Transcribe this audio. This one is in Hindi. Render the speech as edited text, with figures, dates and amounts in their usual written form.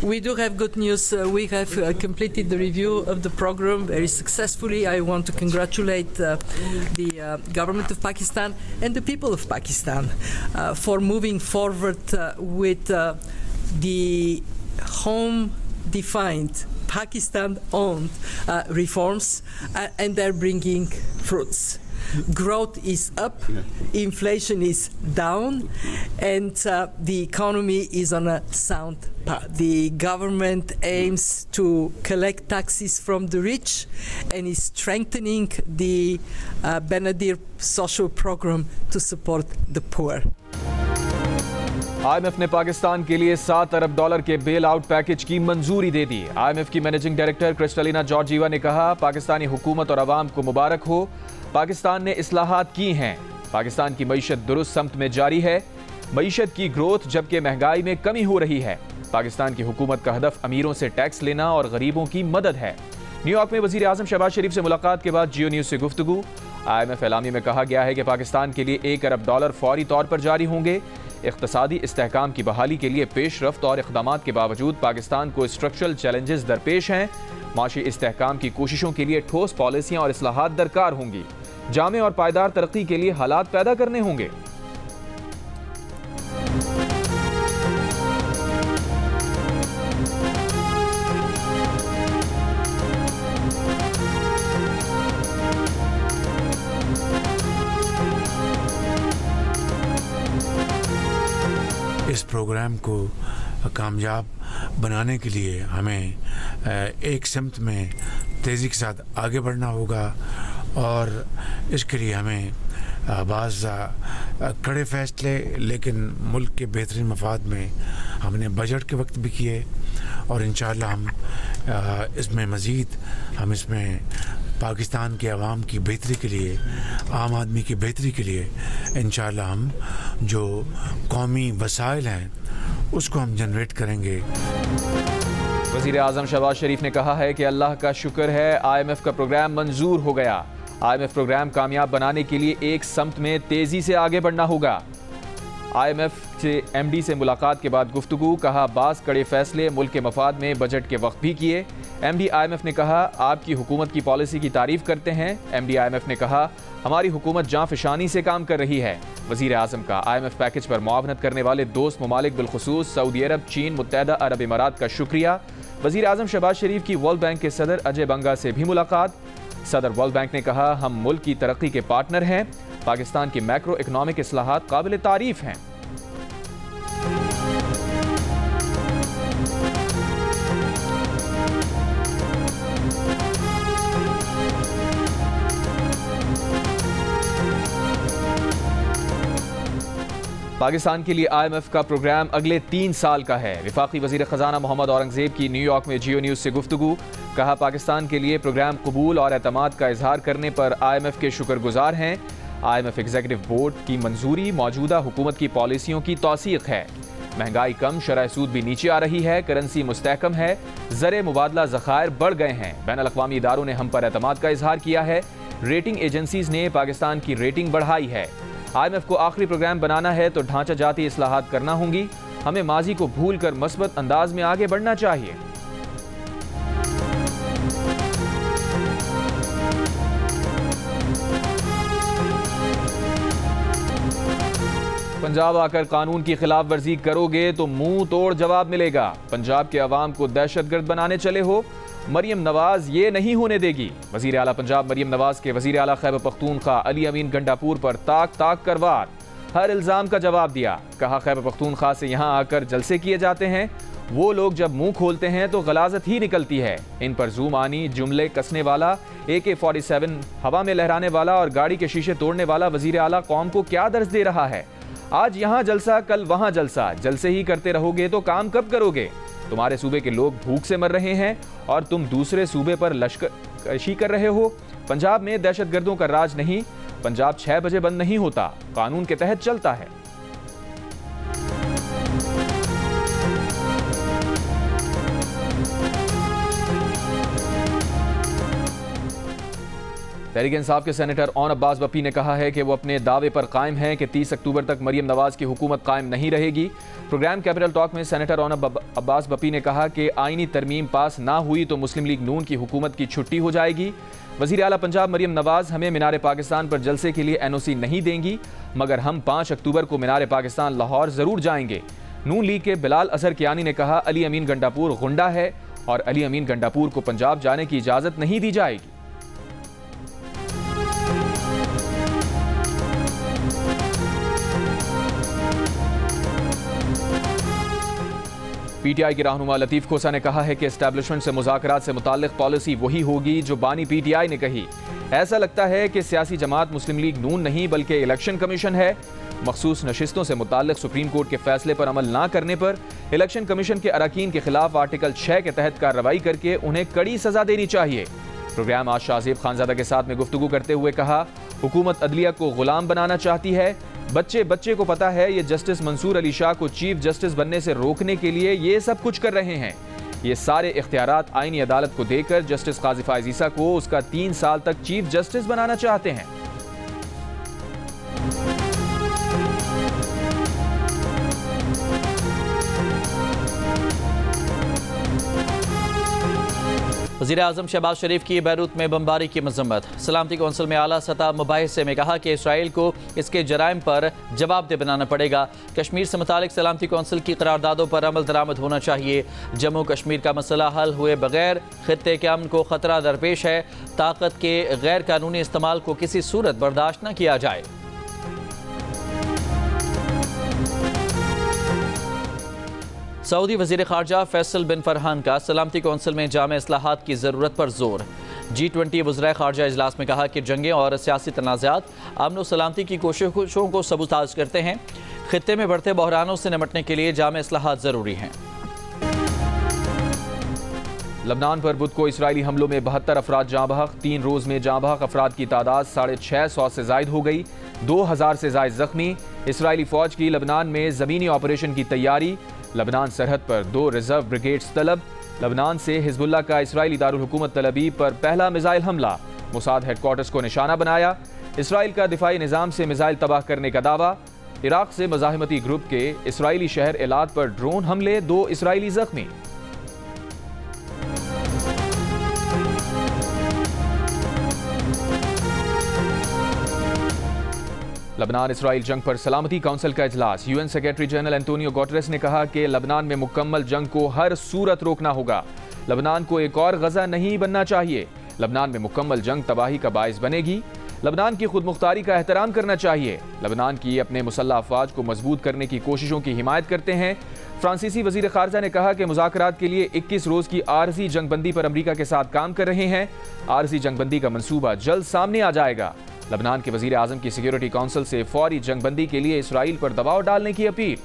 We do have good news. We have completed the review of the program very successfully. I want to congratulate the government of Pakistan and the people of Pakistan for moving forward with the home-defined, Pakistan-owned reforms, and they're bringing fruits. Growth is up, inflation is down, and the economy is on a sound path. The government aims to collect taxes from the rich and is strengthening the Benadir social program to support the poor. IMF ने पाकिस्तान के लिए $7 अरब के बेल आउट पैकेज की मंजूरी दे दी। IMF की मैनेजिंग डायरेक्टर क्रिस्टलिना जॉर्जिवा ने कहा, पाकिस्तानी हुकूमत और अवाम को मुबारक हो। पाकिस्तान ने इस्लाहात की हैं। पाकिस्तान की मईशत दुरुस्त समत में जारी है। मईशत की ग्रोथ जबकि महंगाई में कमी हो रही है। पाकिस्तान की हुकूमत का हदफ अमीरों से टैक्स लेना और गरीबों की मदद है। न्यूयॉर्क में वजीर आजम शहबाज शरीफ से मुलाकात के बाद जियो न्यूज से गुफ्तगू। IMF एलामी में कहा गया है कि पाकिस्तान के लिए $1 अरब फौरी तौर पर जारी होंगे। इक़्तिसादी इस्तेहकाम की बहाली के लिए पेशरफ्त और इक़दामात के बावजूद पाकिस्तान को स्ट्रक्चरल चैलेंजेस दरपेश हैं। माशी इस्तेहकाम की कोशिशों के लिए ठोस पॉलिसियाँ और इस्लाहात दरकार होंगी। जामे और पायदार तरक्की के लिए हालात पैदा करने होंगे। इस प्रोग्राम को कामयाब बनाने के लिए हमें एक सिमत में तेज़ी के साथ आगे बढ़ना होगा और इसके लिए हमें बाज़ कड़े फैसले लेकिन मुल्क के बेहतरीन मफाद में हमने बजट के वक्त भी किए और इंशाअल्लाह हम इसमें मज़ीद हम इसमें पाकिस्तान के अवाम की बेहतरी के लिए, आम आदमी की बेहतरी के लिए इंशाअल्लाह हम जो कौमी वसाइल हैं उसको हम जनरेट करेंगे। वज़ीर आज़म शहबाज शरीफ ने कहा है कि अल्लाह का शुक्र है IMF का प्रोग्राम मंजूर हो गया। IMF प्रोग्राम कामयाब बनाने के लिए एक समत में तेज़ी से आगे बढ़ना होगा। IMF से MD से मुलाकात के बाद गुफ्तगू। कहा, बास कड़े फैसले मुल्क के मफाद में बजट के वक्त भी किए। MD IMF ने कहा, आपकी हुकूमत की पॉलिसी की तारीफ करते हैं। MD IMF ने कहा, हमारी हुकूमत जांफशानी से काम कर रही है। वज़ीर आज़म का IMF पैकेज पर मुआवनत करने वाले दोस्त ममालिक बिलखुसूस सऊदी अरब, चीन, मुत्तहदा अरब इमारात का शुक्रिया। वज़ीर आज़म शहबाज शरीफ की वर्ल्ड बैंक के सदर अजय बंगा से भी मुलाकात। सदर वर्ल्ड बैंक ने कहा, हम मुल्क की तरक्की के पार्टनर हैं। पाकिस्तान की मैक्रो इकनॉमिक इस्लाहात काबिल तारीफ हैं। पाकिस्तान के लिए IMF का प्रोग्राम अगले 3 साल का है। वफाकी वज़ीर ख़जाना मोहम्मद औरंगज़ेब की न्यूयॉर्क में जियो न्यूज़ से गुफ्तगू। कहा, पाकिस्तान के लिए प्रोग्राम कबूल और एतमाद का इजहार करने पर IMF के शुक्रगुजार हैं। IMF एग्जीक्यूटिव बोर्ड की मंजूरी मौजूदा हुकूमत की पॉलिसियों की तौसीक़ है। महंगाई कम, शरह सूद भी नीचे आ रही है, करेंसी मुस्तहकम है, ज़र मुबादला ज़खायर बढ़ गए हैं। बैन अल-अक़वामी इदारों ने हम पर एतमाद का इजहार किया है। रेटिंग एजेंसीज ने पाकिस्तान की रेटिंग बढ़ाई है। IMF को आखिरी प्रोग्राम बनाना है तो ढांचा जाती इस्लाहात करना होंगी। हमें माजी को भूल कर मस्बत अंदाज में आगे बढ़ना चाहिए। पंजाब आकर कानून की खिलाफ वर्जी करोगे तो मुंह तोड़ जवाब मिलेगा। पंजाब के अवाम को दहशतगर्द बनाने चले हो, मरियम नवाज ये नहीं होने देगी। वजीर आला पंजाब मरियम नवाज के वजीर आला खैबर पख्तूनख्वा अली अमीन गंडापुर पर ताक कर वार, हर इल्ज़ाम का जवाब दिया। कहा, खैबर पख्तूनख्वा से यहाँ आकर जलसे किए जाते हैं, वो लोग जब मुंह खोलते हैं तो गलाजत ही निकलती है। इन पर जूम आनी, जुमले कसने वाला, AK-47 हवा में लहराने वाला और गाड़ी के शीशे तोड़ने वाला वजीर आला कौम को क्या दर्ज दे रहा है। आज यहाँ जलसा, कल वहाँ जलसा, जलसे ही करते रहोगे तो काम कब करोगे। तुम्हारे सूबे के लोग भूख से मर रहे हैं और तुम दूसरे सूबे पर लश्करकशी कर रहे हो। पंजाब में दहशतगर्दों का राज नहीं। पंजाब 6 बजे बंद नहीं होता, कानून के तहत चलता है। तहरीक इंसाफ के सेनेटर ओन अब्बास बप्पी ने कहा है कि वो अपने दावे पर कायम हैं कि 30 अक्टूबर तक मरियम नवाज की हुकूमत कायम नहीं रहेगी। प्रोग्राम कैपिटल टॉक में सेनेटर ओन अब्बास बप्पी ने कहा कि आईनी तरमीम पास ना हुई तो मुस्लिम लीग नून की हुकूमत की छुट्टी हो जाएगी। वज़ीर आला पंजाब मरियम नवाज हमें मीनार पाकिस्तान पर जलसे के लिए NOC नहीं देंगी, मगर हम 5 अक्टूबर को मीनार पाकिस्तान लाहौर ज़रूर जाएंगे। नून लीग के बिलाल असर कियानी ने कहा अली अमीन गंडापुर गुंडा है और अली अमीन गंडापुर को पंजाब जाने की इजाज़त नहीं दी जाएगी। PTI के रहनुमा लतीफ़ खोसा ने कहा है कि एस्टैब्लिशमेंट से मुज़ाकरात से मुताल्लिक़ पॉलिसी वही होगी जो बानी PTI ने कही। ऐसा लगता है कि सियासी जमात मुस्लिम लीग नून नहीं बल्कि इलेक्शन कमीशन है। मखसूस नशिस्तों से मुताल्लिक़ सुप्रीम कोर्ट के फैसले पर अमल ना करने पर इलेक्शन कमीशन के अरकान के खिलाफ आर्टिकल 6 के तहत कार्रवाई करके उन्हें कड़ी सजा देनी चाहिए। प्रोग्राम आज शाहज़ेब खानज़ादा के साथ में गुफ्तगू करते हुए कहा, हुकूमत अदलिया को गुलाम बनाना चाहती है। बच्चे को पता है ये जस्टिस मंसूर अली शाह को चीफ जस्टिस बनने से रोकने के लिए ये सब कुछ कर रहे हैं। ये सारे इख्तियारात आईनी अदालत को देकर जस्टिस काजी फायज़ ईसा को उसका 3 साल तक चीफ जस्टिस बनाना चाहते हैं। वज़ीर-ए-आज़म शहबाज शरीफ की बैरूत में बमबारी की मज़म्मत। सलामती कौंसिल में आला सतह मुबाहिसे में कहा कि इसराइल को इसके जराइम पर जवाबदेह बनाना पड़ेगा। कश्मीर से मुतालिक सलामती कौंसिल की करारदादों पर अमल दरामद होना चाहिए। जम्मू कश्मीर का मसला हल हुए बगैर खित्ते के अमन को ख़तरा दरपेश है। ताकत के गैर कानूनी इस्तेमाल को किसी सूरत बर्दाश्त न किया जाए। सऊदी वज़ीर ख़ारजा फैसल बिन फरहान का सलामती कौंसिल में जामे इस्लाहात की ज़रूरत पर जोर। G20 वज़राए ख़ारजा इजलास में कहा कि जंगें और सियासी तनाज़ात अमन व सलामती की कोशिशों को सबूताज करते हैं। खित्ते में बढ़ते बहरानों से निपटने के लिए जामे इस्लाहात ज़रूरी हैं। लबनान पर बुध को इसराइली हमलों में 72 अफराद जाँ बहक। 3 रोज़ में जाँ बहक अफराद की तादाद 650 से ज़ायद हो गई। 2000 से ज़ायद ज़ख्मी। इसराइली फ़ौज की लबनान में ज़मीनी ऑपरेशन की तैयारी। लबनान सरहद पर 2 रिजर्व ब्रिगेड्स तलब। लबनान से हिजबुल्लाह का इसराइली दारुल हुकूमत तल अबीब पर पहला मिसाइल हमला। मोसाद हेडक्वार्टर्स को निशाना बनाया। इसराइल का दिफाई निज़ाम से मिसाइल तबाह करने का दावा। इराक से मज़ाहिमती ग्रुप के इसराइली शहर एलाद पर ड्रोन हमले। 2 इसराइली ज़ख्मी। लबनान इसराइल जंग पर सलामती काउंसिल का इजलास। UN secretary general Antonio Guterres ने कहा कि लबनान में मुकम्मल जंग को हर सूरत रोकना होगा। लबनान को एक और गजा नहीं बनना चाहिए। लबनान में मुकम्मल जंग तबाही का बाइस बनेगी। लबनान की खुद मुख्तारी का एहतराम करना चाहिए। लबनान की अपने मुसल्लह अफवाज को मजबूत करने की कोशिशों की हिमायत करते हैं। फ्रांसीसी वजीर खारजा ने कहा कि मुज़ाकरात के लिए 21 रोज़ की आरजी जंगबंदी पर अमरीका के साथ काम कर रहे हैं। आरजी जंगबंदी का मंसूबा जल्द सामने आ जाएगा। लबनान के वज़ीर आज़म की सिक्योरिटी काउंसिल से फौरी जंगबंदी के लिए इसराइल पर दबाव डालने की अपील।